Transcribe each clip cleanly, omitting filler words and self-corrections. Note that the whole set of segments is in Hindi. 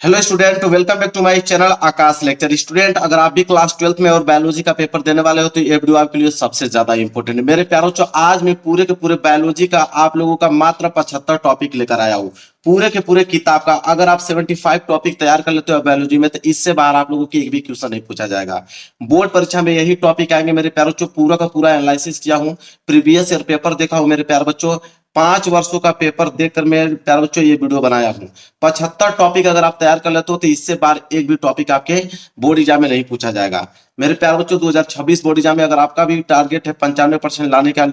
Hello student, welcome back to my channel Aakash lecture. Student, अगर आप भी क्लास 12th में और बायोलॉजी का पेपर देने वाले हो तो ये वीडियो आपके लिए सबसे ज्यादा इंपॉर्टेंट है। मेरे प्यारों, जो आज मैं पूरे के पूरे बायोलॉजी का आप लोगों का मात्र 75 टॉपिक लेकर आया हूँ। पूरे के पूरे किताब का अगर आप 75 टॉपिक तैयार कर लेते हो बायोलॉजी में, तो इससे बाहर आप लोगों की एक भी क्वेश्चन नहीं पूछा जाएगा। बोर्ड परीक्षा में यही टॉपिक आएंगे मेरे प्यारों। जो पूरा का पूरा एनालिसिस किया हूँ, प्रीवियस ईयर पेपर देखा हूँ मेरे प्यारे बच्चों, 5 वर्षों का पेपर देखकर मेरे प्यारे बच्चों ये वीडियो बनाया हूँ। 75 टॉपिक अगर आप तैयार कर लेते हो तो इससे बाहर एक भी टॉपिक आपके बोर्ड एग्जाम में नहीं पूछा जाएगा। मेरे प्यारे बच्चों, 2026 बोर्ड एग्जाम में अगर आपका भी टारगेट है 95% लाने का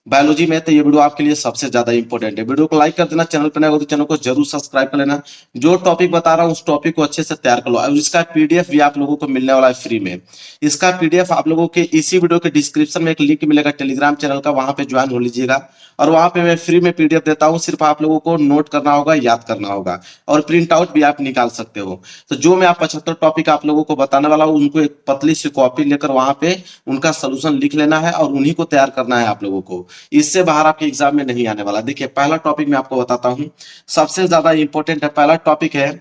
बायोलॉजी में, तो ये वीडियो आपके लिए सबसे ज्यादा इंपॉर्टेंट है। वीडियो को लाइक कर देना, चैनल पर नए हो तो चैनल को जरूर सब्सक्राइब कर लेना। जो टॉपिक बता रहा हूँ उस टॉपिक को अच्छे से तैयार कर लो, और इसका पीडीएफ भी आप लोगों को मिलने वाला है फ्री में। इसका पीडीएफ आप लोगों के इसी वीडियो के डिस्क्रिप्शन में एक लिंक मिलेगा टेलीग्राम चैनल का, वहां पे ज्वाइन हो लीजिएगा। और वहां पे मैं फ्री में पीडीएफ देता हूँ, सिर्फ आप लोगों को नोट करना होगा, याद करना होगा, और प्रिंट आउट भी आप निकाल सकते हो। तो जो मैं आप 75 टॉपिक आप लोगों को बताने वाला हूँ, उनको एक पतली सी कॉपी लेकर वहां पे उनका सोल्यूशन लिख लेना है और उन्हीं को तैयार करना है आप लोगों को। इससे बाहर आपके एग्जाम में नहीं आने वाला। देखिए, पहला टॉपिक मैं आपको बताता हूँ, सबसे ज्यादा इंपॉर्टेंट है। पहला टॉपिक है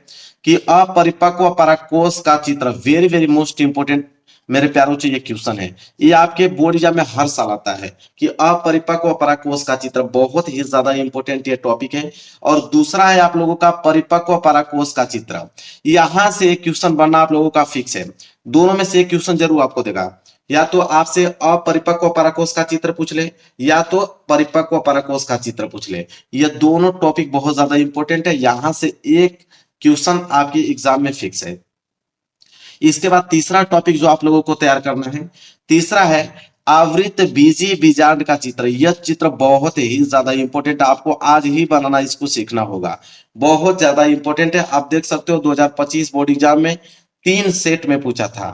कि अपरिपक्व परागकोश का चित्र। वेरी वेरी मोस्ट इंपोर्टेंट मेरे प्यारों से ये क्वेश्चन है। ये आपके बोर्ड एग्जाम में हर साल आता है कि अपरिपक्व परागकोश का चित्र। बहुत ही ज्यादा इंपॉर्टेंट ये टॉपिक है। और दूसरा है आप लोगों का परिपक्व परागकोश का चित्र। यहां से एक क्वेश्चन बनना आप लोगों का फिक्स है। दोनों में से एक क्वेश्चन जरूर आपको देगा। या तो आपसे अपरिपक्व परागकोश का चित्र पूछ ले, या तो परिपक्व परागकोश का चित्र पूछ ले। ये दोनों टॉपिक बहुत ज्यादा इंपॉर्टेंट है। यहां से एक क्वेश्चन आपके एग्जाम में फिक्स है। इसके बाद तीसरा टॉपिक जो आप लोगों को तैयार करना है, तीसरा है आवृत बीजी बीजांड का चित्र। यह चित्र बहुत ही ज्यादा इंपॉर्टेंट है, आपको आज ही बनाना इसको सीखना होगा। बहुत ज्यादा इंपॉर्टेंट है। आप देख सकते हो 2025 बोर्ड एग्जाम में 3 सेट में पूछा था।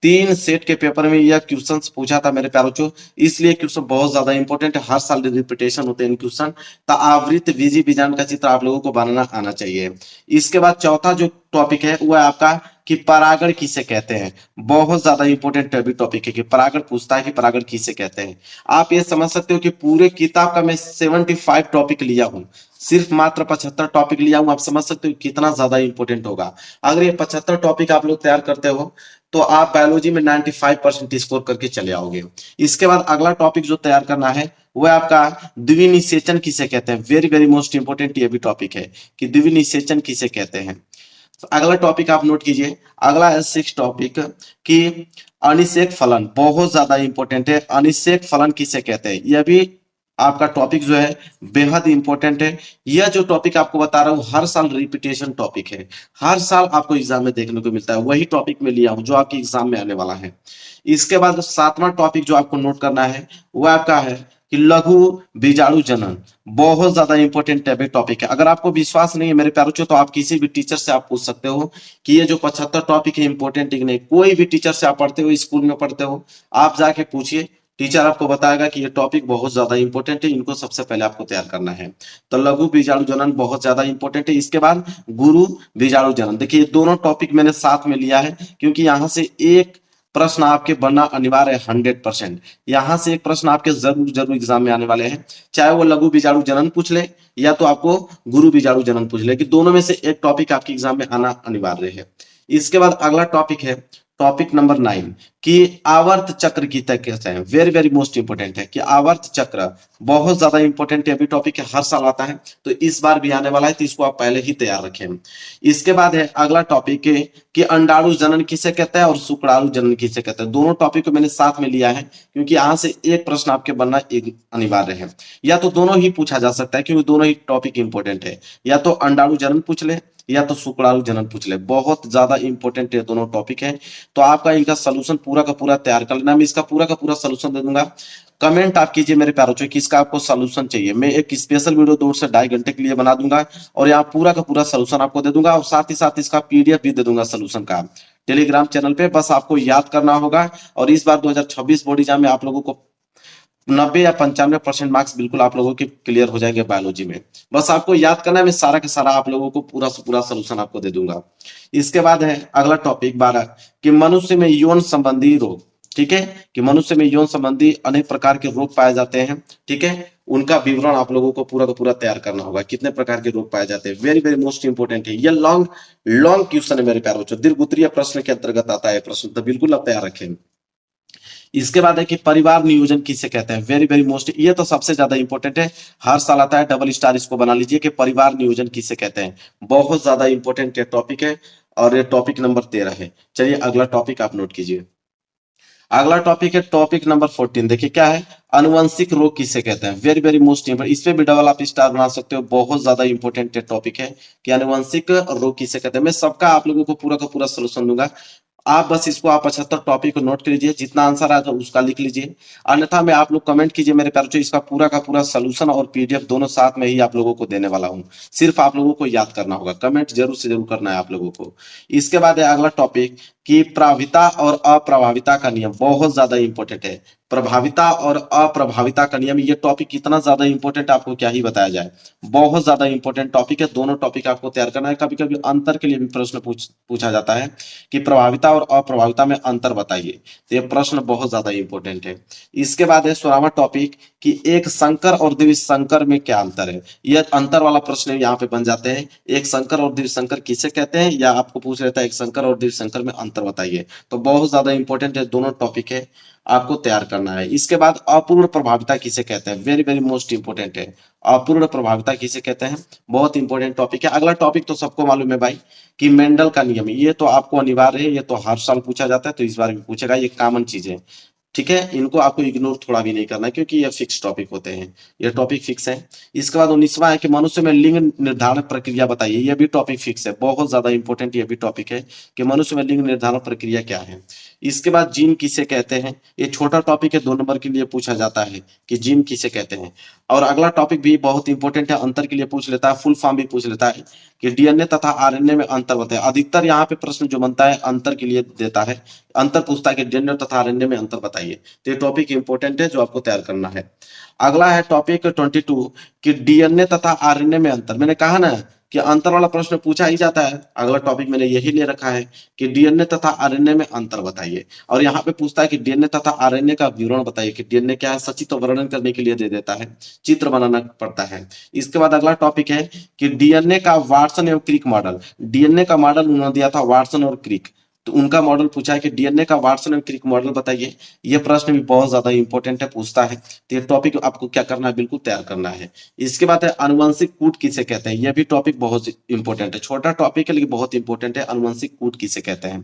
3 सेट के पेपर में यह क्वेश्चन पूछा था मेरे प्यारों को, इसलिए क्वेश्चन बहुत ज्यादा इंपॉर्टेंट है। हर साल रिपीटेशन होते हैं क्वेश्चन। तो आवृत बीजी बीजांड का चित्र आप लोगों को बनाना आना चाहिए। इसके बाद चौथा जो टॉपिक है वो है आपका कि परागण किसे कहते हैं। बहुत ज्यादा इंपॉर्टेंट टॉपिक है कि परागण पूछता है कि परागण किसे कहते हैं। आप ये समझ सकते हो कि पूरे किताब का मैं 75 टॉपिक लिया हूं, सिर्फ मात्र 75 टॉपिक लिया हूं। आप समझ सकते हो कितना ज्यादा इंपॉर्टेंट होगा। अगर ये 75 टॉपिक आप लोग तैयार करते हो तो आप बायोलॉजी में 95% स्कोर करके चले आओगे। इसके बाद अगला टॉपिक जो तैयार करना है वो है आपका द्विनिषेचन किसे कहते हैं। वेरी वेरी मोस्ट इंपोर्टेंट ये भी टॉपिक है कि द्विनिषेचन किसे कहते हैं। तो अगला टॉपिक आप नोट कीजिए। अगला है 6 टॉपिक कि अनिषेक फलन। बहुत ज्यादा इंपॉर्टेंट है, अनिषेक फलन किसे कहते हैं। यह भी आपका टॉपिक जो है बेहद इंपॉर्टेंट है। यह जो टॉपिक आपको बता रहा हूं हर साल रिपीटेशन टॉपिक है, हर साल आपको एग्जाम में देखने को मिलता है। वही टॉपिक में लिया हूं जो आपके एग्जाम में आने वाला है। इसके बाद 7वां टॉपिक जो आपको नोट करना है वो आपका है कि लघु बीजाणु जनन। बहुत ज्यादा इंपॉर्टेंट टॉपिक है। अगर आपको विश्वास नहीं है मेरे प्यारों, तो आप किसी भी टीचर से आप पूछ सकते हो कि ये जो 75 टॉपिक है इंपॉर्टेंट है कि नहीं। कोई भी टीचर से आप पढ़ते हो, स्कूल में पढ़ते हो, आप जाके पूछिए, टीचर आपको बताएगा कि ये टॉपिक बहुत ज्यादा इंपॉर्टेंट है, इनको सबसे पहले आपको तैयार करना है। तो लघु बीजाणु जनन बहुत ज्यादा इंपॉर्टेंट है। इसके बाद गुरु बीजाणु जनन। देखिए, ये दोनों टॉपिक मैंने साथ में लिया है क्योंकि यहां से एक प्रश्न आपके बनना अनिवार्य है 100%। यहां से एक प्रश्न आपके जरूर जरूर एग्जाम में आने वाले हैं, चाहे वो लघु बीजाणु जनन पूछ ले या तो आपको गुरु बीजाणु जनन पूछ ले, कि दोनों में से एक टॉपिक आपके एग्जाम में आना अनिवार्य है। इसके बाद अगला टॉपिक है टॉपिक नंबर 9 कि आवर्त चक्र की कैसे हैं। वेरी वेरी मोस्ट इंपोर्टेंट है कि आवर्त चक्र बहुत ज्यादा इंपॉर्टेंट है। अभी टॉपिक हर साल आता है तो इस बार भी आने वाला है, तो इसको आप पहले ही तैयार रखें। इसके बाद है अगला टॉपिक कि अंडाणु जनन किसे कहते हैं और शुक्राणु जनन किसे कहते हैं। दोनों टॉपिक को मैंने साथ में लिया है क्योंकि यहां से एक प्रश्न आपके बनना एक अनिवार्य है। या तो दोनों ही पूछा जा सकता है क्योंकि दोनों ही टॉपिक इंपॉर्टेंट है। या तो अंडाणु जनन पूछ ले या तो शुक्राणु जनन पूछ ले। बहुत ज्यादा इंपॉर्टेंट है दोनों टॉपिक है। तो आपका इनका सोल्यूशन पूरा का पूरा तैयार कर लेना। मैं इसका पूरा का पूरा सोल्यूशन दे दूंगा। कमेंट आप कीजिए मेरे प्यारों कि इसका आपको सोल्यूशन चाहिए। मैं एक स्पेशल वीडियो 2 से 2.5 घंटे के लिए बना दूंगा और यहाँ पूरा का पूरा सोल्यूशन आपको दे दूंगा, और साथ ही साथ इसका पीडीएफ भी दे दूंगा सोल्यूशन का टेलीग्राम चैनल पे। बस आपको याद करना होगा। और इस बार 2026 बोर्ड एग्जाम में आप लोगों को 90 या 95% मार्क्स बिल्कुल आप लोगों के क्लियर हो जाएंगे बायोलॉजी में। बस आपको याद करना है, मैं सारा के सारा आप लोगों को पूरा से पूरा सोल्यूशन आपको दे दूंगा। इसके बाद है अगला टॉपिक 12 कि मनुष्य में यौन संबंधी रोग। ठीक है, कि मनुष्य में यौन संबंधी अनेक प्रकार के रोग पाए जाते हैं। ठीक है, उनका विवरण आप लोगों को पूरा का पूरा तैयार करना होगा, कितने प्रकार के रोग पाए जाते हैं। वेरी वेरी मोस्ट इंपोर्टेंट है, ये लॉन्ग लॉन्ग क्वेश्चन है मेरे प्यारे बच्चों, दीर्घ उत्तरीय प्रश्न के अंतर्गत आता है प्रश्न, तो बिल्कुल आप तैयार रखें। इसके बाद है कि परिवार नियोजन किसे कहते हैं, वेरी वेरी मोस्ट, ये तो सबसे ज्यादा इंपॉर्टेंट है, हर साल आता है, डबल स्टार इसको बना लीजिए कि परिवार नियोजन किसे कहते हैं, बहुत ज्यादा इंपॉर्टेंट टॉपिक है, और ये टॉपिक नंबर 13 है। चलिए अगला टॉपिक आप नोट कीजिए। अगला टॉपिक है टॉपिक नंबर 14, देखिए क्या है, अनुवंशिक रोग किसे कहते हैं, वेरी वेरी मोस्ट इंपोर्टेंट, इस पे भी डबल आप स्टार बना सकते हो, बहुत ज्यादा इंपॉर्टेंट टॉपिक है कि अनुवंशिक रोग किसे कहते हैं। मैं सबका आप लोगों को पूरा का पूरा सोल्यूशन दूंगा, आप बस इसको आप 75 टॉपिक को नोट कर लीजिए, जितना आंसर आएगा उसका लिख लीजिए, अन्यथा में आप लोग कमेंट कीजिए मेरे प्यारे बच्चों, इसका पूरा का पूरा सोल्यूशन और पीडीएफ दोनों साथ में ही आप लोगों को देने वाला हूं, सिर्फ आप लोगों को याद करना होगा, कमेंट जरूर से जरूर करना है आप लोगों को। इसके बाद है अगला टॉपिक कि प्रभाविता और अप्रभाविता का नियम, बहुत ज्यादा इंपॉर्टेंट है, प्रभाविता और अप्रभाविता का नियम, ये टॉपिक कितना ज्यादा इंपॉर्टेंट आपको क्या ही बताया जाए, बहुत ज्यादा इंपॉर्टेंट टॉपिक है, दोनों टॉपिक आपको तैयार करना है। कभी कभी अंतर के लिए भी प्रश्न पूछा जाता है कि प्रभाविता और अप्रभाविता में अंतर बताइए, तो ये प्रश्न बहुत ज्यादा इंपॉर्टेंट है। इसके बाद है 16वां टॉपिक कि एक संकर और द्विवीय संकर में क्या अंतर है, यह अंतर वाला प्रश्न यहाँ पे बन जाते हैं, एक संकर और द्विवीय संकर किसे कहते हैं, या आपको पूछ रहता है एक संकर और द्विवीय संकर में अंतर बताइए, तो बहुत ज्यादा इंपॉर्टेंट है, दोनों टॉपिक है, आपको तैयार करना है। इसके बाद अपूर्ण प्रभाविता किसे कहते हैं, वेरी वेरी मोस्ट इंपोर्टेंट है, अपूर्ण प्रभाविता किसे कहते हैं, बहुत इंपॉर्टेंट टॉपिक है। अगला टॉपिक तो सबको मालूम है भाई कि मेंडल का नियम, ये तो आपको अनिवार्य है, ये तो हर साल पूछा जाता है, तो इस बार भी पूछेगा, ये कॉमन चीज है। ठीक है, इनको आपको इग्नोर थोड़ा भी नहीं करना है, क्योंकि ये फिक्स टॉपिक होते हैं, ये टॉपिक फिक्स है। इसके बाद 19वां है कि मनुष्य में लिंग निर्धारण प्रक्रिया बताइए, ये भी टॉपिक फिक्स है, बहुत ज्यादा इंपॉर्टेंट ये भी टॉपिक है कि मनुष्य में लिंग निर्धारण प्रक्रिया क्या है। इसके बाद जीन किसे कहते हैं, ये छोटा टॉपिक है, 2 नंबर के लिए पूछा जाता है कि जीन किसे कहते हैं। और अगला टॉपिक भी बहुत इंपॉर्टेंट है, अंतर के लिए पूछ लेता है, फुल फॉर्म भी पूछ लेता है कि डीएनए तथा आरएनए में अंतर बताए, अधिकतर यहाँ पे प्रश्न जो बनता है अंतर के लिए देता है, अंतर पूछता है कि डीएनए तथा आरएनए में अंतर बताइए, तो ये टॉपिक इंपॉर्टेंट है जो आपको तैयार करना है। अगला है टॉपिक 22 कि डीएनए तथा आरएनए में अंतर, मैंने कहा ना कि अंतर वाला प्रश्न पूछा ही जाता है, अगला टॉपिक मैंने यही ले रखा है कि डीएनए तथा आरएनए में अंतर बताइए, और यहाँ पे पूछता है कि डीएनए तथा आरएनए का विवरण बताइए, कि डीएनए क्या है, सचित्र वर्णन करने के लिए दे देता है, चित्र बनाना पड़ता है। इसके बाद अगला टॉपिक है कि डीएनए का वाटसन एवं क्रिक मॉडल, डीएनए का मॉडल उन्होंने दिया था वाटसन और क्रिक, तो उनका मॉडल पूछा है कि डीएनए का वाटसन एंड क्रिक मॉडल बताइए, ये प्रश्न भी बहुत ज्यादा इंपॉर्टेंट है, पूछता है, तो ये टॉपिक आपको क्या करना है, बिल्कुल तैयार करना है। इसके बाद है अनुवंशिक कूट किसे कहते हैं, यह भी टॉपिक बहुत इंपॉर्टेंट है, छोटा टॉपिक है लेकिन बहुत इंपॉर्टेंट है, अनुवंशिक कूट किसे कहते हैं,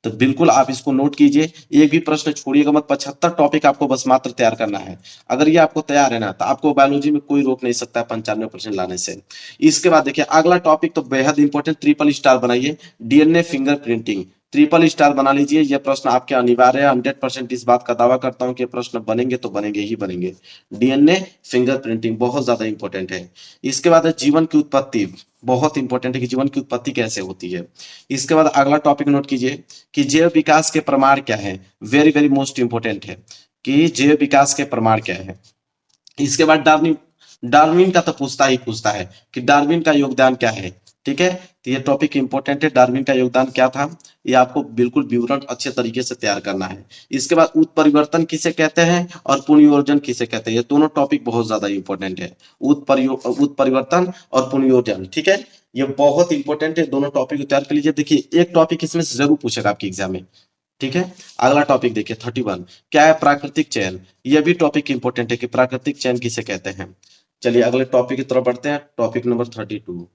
तो बिल्कुल आप इसको नोट कीजिए, एक भी प्रश्न छोड़िएगा मत, 75 टॉपिक आपको बस मात्र तैयार करना है, अगर ये आपको तैयार है ना तो आपको बायोलॉजी में कोई रोक नहीं सकता है 95% लाने से। इसके बाद देखिए अगला टॉपिक तो बेहद इंपॉर्टेंट, ट्रिपल स्टार बनाइए, डीएनए फिंगरप्रिंटिंग, ट्रिपल स्टार बना लीजिए, यह प्रश्न आपके अनिवार्य है, 100% इस बात का दावा करता हूं कि प्रश्न बनेंगे तो बनेंगे ही बनेंगे, डीएनए फिंगरप्रिंटिंग बहुत ज्यादा इंपॉर्टेंट है। इसके बाद है जीवन की उत्पत्ति, बहुत इंपॉर्टेंट है कि जीवन की उत्पत्ति कैसे होती है। इसके बाद अगला टॉपिक नोट कीजिए कि जैव विकास के प्रमाण क्या है, वेरी वेरी मोस्ट इंपॉर्टेंट है कि जैव विकास के प्रमाण क्या है। इसके बाद डार्विन, डार्विन का तो पूछता है कि डार्विन का योगदान क्या है, ठीक है, तो ये टॉपिक इंपॉर्टेंट है, डार्विन का योगदान क्या था, ये आपको बिल्कुल विवरण अच्छे तरीके से तैयार करना है। इसके बाद उत्परिवर्तन किसे कहते हैं और पुनर्योजन किसे कहते हैं, ये दोनों टॉपिक बहुत ज्यादा इंपॉर्टेंट है, उत्परिवर्तन और पुनर्योजन, ठीक है, ये बहुत इंपॉर्टेंट है, दोनों टॉपिक तैयार कर लीजिए। देखिए एक टॉपिक इसमें से जरूर पूछेगा आपके एग्जाम में, ठीक है। अगला टॉपिक देखिए 31 क्या है, प्राकृतिक चयन, यह भी टॉपिक इंपॉर्टेंट है कि प्राकृतिक चयन किसे कहते हैं। चलिए अगले टॉपिक की तरफ बढ़ते हैं, टॉपिक नंबर 32।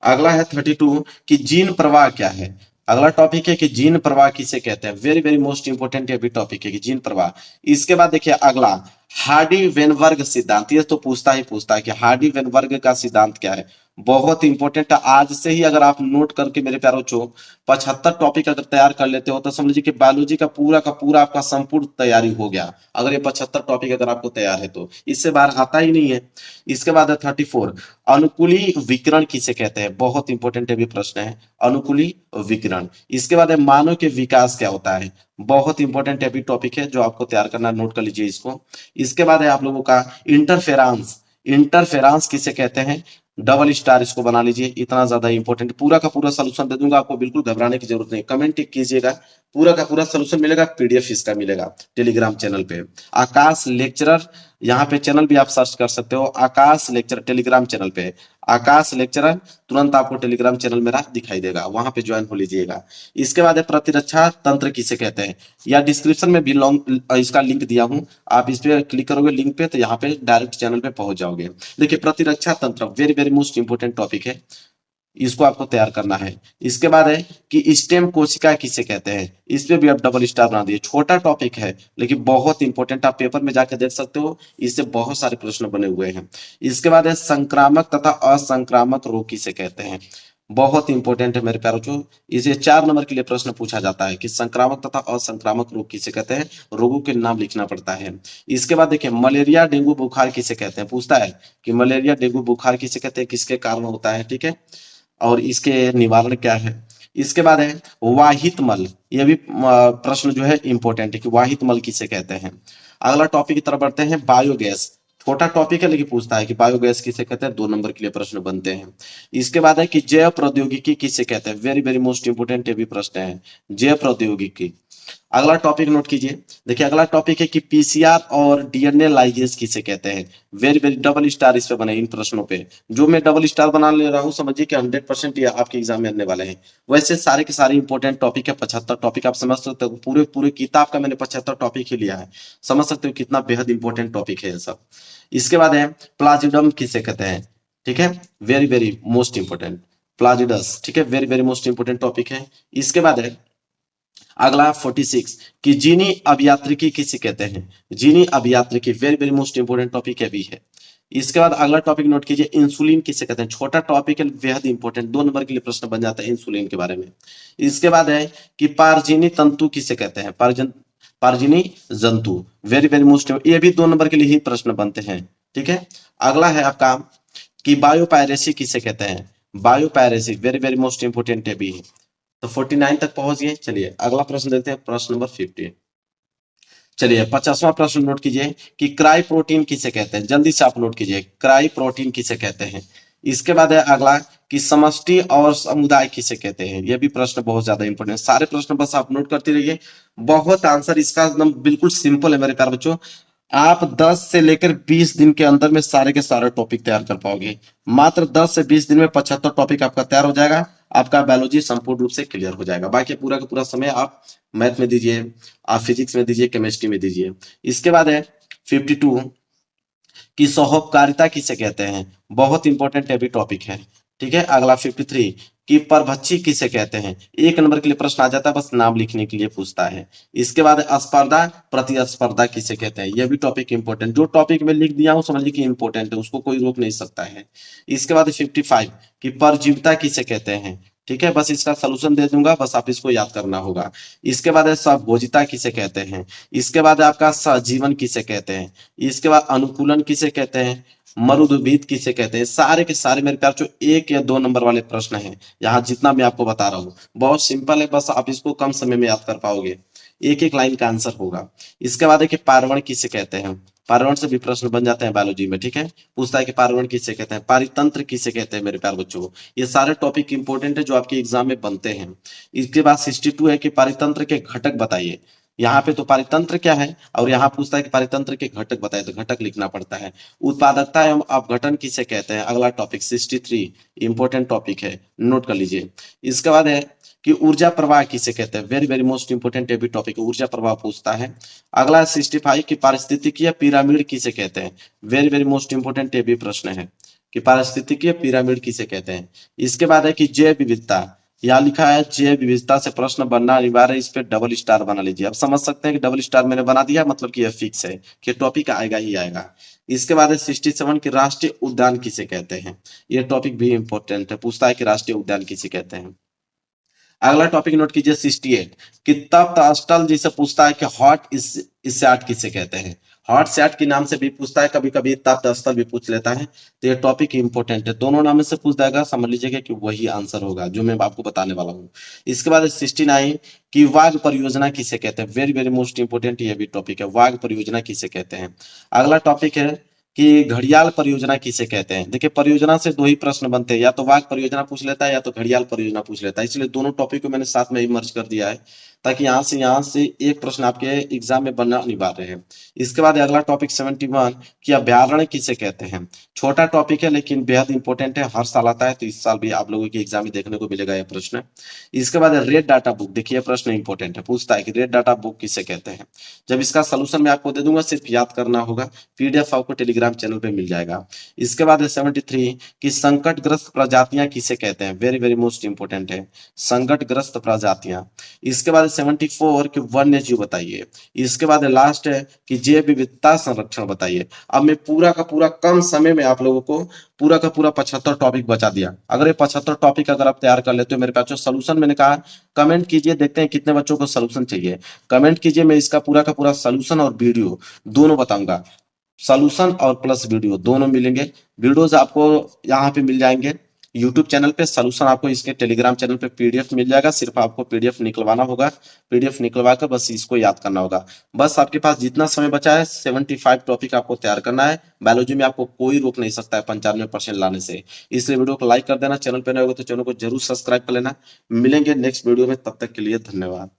अगला है 32 कि जीन प्रवाह क्या है, अगला टॉपिक है कि जीन प्रवाह किसे कहते हैं, वेरी वेरी मोस्ट इंपोर्टेंट ये भी टॉपिक है कि जीन प्रवाह। इसके बाद देखिए अगला हार्डी वेनबर्ग सिद्धांत, ये तो पूछता है कि हार्डी वेनबर्ग का सिद्धांत क्या है, बहुत इंपॉर्टेंट है, आज से ही अगर आप नोट करके मेरे प्यारों बच्चों 75 टॉपिक अगर तैयार कर लेते हो तो समझ लीजिए कि बायोलॉजी का पूरा आपका संपूर्ण तैयारी हो गया, अगर ये 75 टॉपिक अगर आपको तैयार है तो इससे बाहर आता ही नहीं है। इसके बाद है 34 अनुकूली विकिरण किसे कहते हैं, बहुत इंपॉर्टेंट है भी प्रश्न है, अनुकूली विकिरण। इसके बाद है मानव के विकास क्या होता है, बहुत इंपॉर्टेंट है भी टॉपिक है जो आपको तैयार करना, नोट कर लीजिए इसको। इसके बाद है आप लोगों का इंटरफेरेंस, इंटरफेरेंस किसे कहते हैं, डबल स्टार इसको बना लीजिए, इतना ज्यादा इंपॉर्टेंट, पूरा का पूरा सोल्यूशन दे दूंगा, आपको बिल्कुल घबराने की जरूरत नहीं। कमेंट कीजिएगा, पूरा का पूरा सोल्यूशन मिलेगा, पीडीएफ इसका मिलेगा टेलीग्राम चैनल पे। आकाश लेक्चरर, यहाँ पे चैनल भी आप सर्च कर सकते हो, आकाश लेक्चर टेलीग्राम चैनल पे, आकाश लेक्चरर, तुरंत आपको टेलीग्राम चैनल मेरा दिखाई देगा, वहां पे ज्वाइन हो लीजिएगा। इसके बाद है प्रतिरक्षा तंत्र किसे कहते हैं, या डिस्क्रिप्शन में भी लॉन्ग इसका लिंक दिया हूँ, आप इस पे क्लिक करोगे लिंक पे तो यहाँ पे डायरेक्ट चैनल पे पहुंच जाओगे। देखिए प्रतिरक्षा तंत्र very very most important topic है, इसको आपको तैयार करना है। इसके बाद है कि स्टेम कोशिका किसे कहते हैं, इस पे भी आप डबल स्टार बना दिए। छोटा टॉपिक है लेकिन बहुत इंपॉर्टेंट, आप पेपर में जाकर देख सकते हो, इससे बहुत सारे प्रश्न बने हुए हैं। इसके बाद है संक्रामक तथा असंक्रामक रोग किसे कहते हैं, बहुत इंपॉर्टेंट है मेरे प्यारों बच्चों, इसे 4 नंबर के लिए प्रश्न पूछा जाता है कि संक्रामक तथा असंक्रामक रोग किसे कहते हैं, रोगों के नाम लिखना पड़ता है। इसके बाद देखिए मलेरिया डेंगू बुखार किसे कहते हैं, पूछता है कि मलेरिया डेंगू बुखार किसे कहते हैं, किसके कारण होता है, ठीक है, और इसके निवारण क्या है। इसके बाद है वाहित मल, ये भी प्रश्न जो है इंपॉर्टेंट है कि वाहित मल किसे कहते हैं। अगला टॉपिक की तरफ बढ़ते हैं, बायोगैस, छोटा टॉपिक है लेकिन पूछता है कि बायोगैस किसे कहते हैं, 2 नंबर के लिए प्रश्न बनते हैं। इसके बाद है कि जैव प्रौद्योगिकी किसे कहते हैं, वेरी वेरी मोस्ट इंपोर्टेंट ये भी प्रश्न है, जैव प्रौद्योगिकी। अगला टॉपिक नोट कीजिए, देखिए अगला टॉपिक है कि पीसीआर और डीएनए लाइगेज किसे कहते हैं, वेरी वेरी डबल स्टार इस पे बने इन प्रश्नों पे, जो मैं डबल स्टार बना ले रहा हूँ समझिए कि 100% ये आपके एग्जाम में आने वाले हैं। वैसे सारे के सारे इंपॉर्टेंट टॉपिक है, 75 टॉपिक, आप समझ सकते हो, पूरे पूरे किताब का मैंने 75 टॉपिक ही लिया है, समझ सकते हो कितना बेहद इंपॉर्टेंट टॉपिक है ये सब। इसके बाद है प्लाजिडम किसे कहते हैं, ठीक है, वेरी वेरी मोस्ट इंपोर्टेंट, प्लाजिडस, ठीक है, very very most important topic है। इसके बाद है अगला 46 कि जीनी अभियांत्रिकी किसे कहते हैं, जीनी अभियांत्रिकी very very most important topic है भी है। इसके बाद अगला टॉपिक नोट कीजिए, इंसुलिन किसे कहते हैं, छोटा टॉपिक है बेहद इंपॉर्टेंट, 2 नंबर के लिए प्रश्न बन जाता है इंसुलिन के बारे में। इसके बाद है कि पारजीनी तंतु किसे कहते हैं, पारजीनी जंतु, वेरी वेरी मोस्ट, ये भी 2 नंबर के लिए ही प्रश्न बनते हैं, ठीक है। अगला है आपका कि बायोपायरेसी किसे कहते हैं, biopiracy very very most important है भी है। तो 49 तक पहुंच गए, चलिए अगला प्रश्न देखते हैं, प्रश्न नंबर 50। चलिए 50वां प्रश्न नोट कीजिए कि क्राई प्रोटीन किसे कहते हैं, जल्दी से आप नोट कीजिए क्राई प्रोटीन किसे कहते हैं। इसके बाद है अगला कि समष्टि और समुदाय किसे कहते हैं, यह भी प्रश्न बहुत ज्यादा इंपॉर्टेंट है, सारे प्रश्न बस आप नोट करते रहिए, बहुत आंसर इसका एकदम बिल्कुल सिंपल है मेरे प्यारे बच्चों। आप 10 से लेकर 20 दिन के अंदर में सारे के सारे टॉपिक तैयार कर पाओगे, मात्र 10 से 20 दिन में 75 टॉपिक आपका तैयार हो जाएगा, आपका बायोलॉजी संपूर्ण रूप से क्लियर हो जाएगा। बाकी पूरा का पूरा समय आप मैथ में दीजिए, आप फिजिक्स में दीजिए, केमिस्ट्री में दीजिए। इसके बाद है 52 कि सौहोपकारिता किसे कहते हैं, बहुत इंपॉर्टेंट है भी टॉपिक है, ठीक है। अगला 53 कि परभक्षी किसे कहते हैं, 1 नंबर के लिए प्रश्न आ जाता है, बस नाम लिखने के लिए पूछता है। इसके बाद स्पर्धा प्रतिस्पर्धा किसे कहते हैं, यह भी टॉपिक इंपॉर्टेंट, जो टॉपिक में लिख दिया हूं समझिए कि इंपॉर्टेंट है, उसको कोई रोक नहीं सकता है। इसके बाद 55 कि परजीविता किसे कहते हैं, ठीक है, बस इसका सोल्यूशन दे दूंगा, बस आप इसको याद करना होगा। इसके बाद है संभोजिता किसे कहते हैं। इसके बाद आपका सहजीवन किसे कहते हैं। इसके बाद अनुकूलन किसे कहते हैं, मरुद्भिद किसे कहते हैं। सारे के सारे मेरे प्यार जो 1 या 2 नंबर वाले प्रश्न हैं, यहाँ जितना मैं आपको बता रहा हूँ बहुत सिंपल है, बस आप इसको कम समय में याद कर पाओगे, एक एक लाइन का आंसर होगा। इसके बाद है कि पार्वण किसे कहते हैं, पार्वण से भी प्रश्न बन जाते हैं बायोलॉजी में, ठीक है, पूछता है कि पार्वण किसे कहते हैं, पारितंत्र किसे कहते हैं मेरे प्यार बच्चों। ये सारे टॉपिक इंपॉर्टेंट है जो आपके एग्जाम में बनते हैं। इसके बाद 62 है कि पारितंत्र के घटक बताइए, यहाँ पे तो पारितंत्र क्या है और यहाँ पूछता है कि पारितंत्र के घटक बताए, तो घटक लिखना पड़ता है। उत्पादकता एवं अपघटन किसे कहते हैं, अगला टॉपिक 63 इंपॉर्टेंट टॉपिक है, नोट कर लीजिए। इसके बाद है कि ऊर्जा प्रवाह किसे कहते हैं, वेरी वेरी मोस्ट इंपोर्टेंट है भी टॉपिक, ऊर्जा प्रवाह पूछता है। अगला 65 की पारिस्थितिकीय पिरामिड किसे कहते हैं, वेरी वेरी मोस्ट इंपोर्टेंट ये भी प्रश्न है कि पारिस्थितिकीय पिरामिड किसे कहते हैं। इसके बाद है कि जैव विविधता, यहाँ लिखा है जैव विविधता से प्रश्न बनना अनिवार्य है, इस पे डबल स्टार बना लीजिए। आप समझ सकते हैं कि डबल स्टार मैंने बना दिया मतलब कि यह फिक्स है कि टॉपिक आएगा ही आएगा। इसके बाद है 67 की राष्ट्रीय उद्यान किसे कहते हैं, यह टॉपिक भी इंपॉर्टेंट है, पूछता है कि राष्ट्रीय उद्यान किसे कहते हैं। अगला टॉपिक नोट कीजिए 68 कि तप्त स्थल जिसे पूछता है कि हॉट स्याट किसे कहते हैं, हॉट सैट के नाम से भी पूछता है, कभी कभी तप्त स्थल भी पूछ लेता है, तो ये टॉपिक इंपॉर्टेंट है, दोनों नाम से पूछ जाएगा, समझ लीजिएगा कि वही आंसर होगा जो मैं आपको बताने वाला हूँ। इसके बाद 69 कि वाघ परियोजना किसे कहते हैं, वेरी वेरी मोस्ट इंपोर्टेंट ये भी टॉपिक है, वाघ परियोजना किसे कहते हैं। अगला टॉपिक है कि घड़ियाल परियोजना किसे कहते हैं। देखिए परियोजना से दो ही प्रश्न बनते हैं, या तो वाघ परियोजना पूछ लेता है या तो घड़ियाल परियोजना पूछ लेता है, इसलिए दोनों टॉपिक को मैंने साथ में ही मर्ज कर दिया है ताकि यहाँ से एक प्रश्न आपके एग्जाम में बनना अनिवार्य है। इसके बाद अगला टॉपिक 71 कि अभ्यारण्य किसे कहते हैं। छोटा टॉपिक है लेकिन बेहद इंपॉर्टेंट है, हर साल आता है, तो इस साल भी आप लोगों के एग्जाम में देखने को मिलेगा यह प्रश्न। इसके बाद रेड डाटा बुक, देखिए प्रश्न इंपॉर्टेंट है, पूछता है कि रेड डाटा बुक किसे कहते हैं। जब इसका सोल्यूशन मैं आपको दे दूंगा, सिर्फ याद करना होगा, पीडीएफ आपको टेलीग्राम चैनल पे मिल जाएगा। इसके बाद है 73 कि संकटग्रस्त प्रजातियां किसे कहते हैं। वेरी वेरी मोस्ट इंपॉर्टेंट है, संकटग्रस्त प्रजातियां। इसके बाद 74 कि वन्य जीव बताइए। इसके बाद लास्ट है कि जैव विविधता संरक्षण बताइए। अब मैं पूरा का पूरा कम समय में आप लोगों को पूरा का पूरा 75 टॉपिक बचा दिया। अगर ये 75 टॉपिक अगर आप तैयार कर लेते हो, मेरे पास जो सोल्यूशन मैंने कहा कमेंट कीजिए, देखते हैं कितने बच्चों को सोल्यूशन चाहिए। कमेंट कीजिए, मैं इसका पूरा का पूरा सोल्यूशन और वीडियो दोनों बताऊंगा। सोल्यूशन और प्लस वीडियो दोनों मिलेंगे। वीडियोस आपको यहाँ पे मिल जाएंगे यूट्यूब चैनल पे, सोल्यूशन आपको इसके टेलीग्राम चैनल पे पीडीएफ मिल जाएगा। सिर्फ आपको पीडीएफ निकलवाना होगा, पीडीएफ निकलवा कर बस इसको याद करना होगा। बस आपके पास जितना समय बचा है 75 टॉपिक आपको तैयार करना है। बायोलॉजी में आपको कोई रोक नहीं सकता है 95% लाने से। इसलिए वीडियो को लाइक कर देना, चैनल पे नए होगा तो चैनल को जरूर सब्सक्राइब कर लेना। मिलेंगे नेक्स्ट वीडियो में, तब तक के लिए धन्यवाद।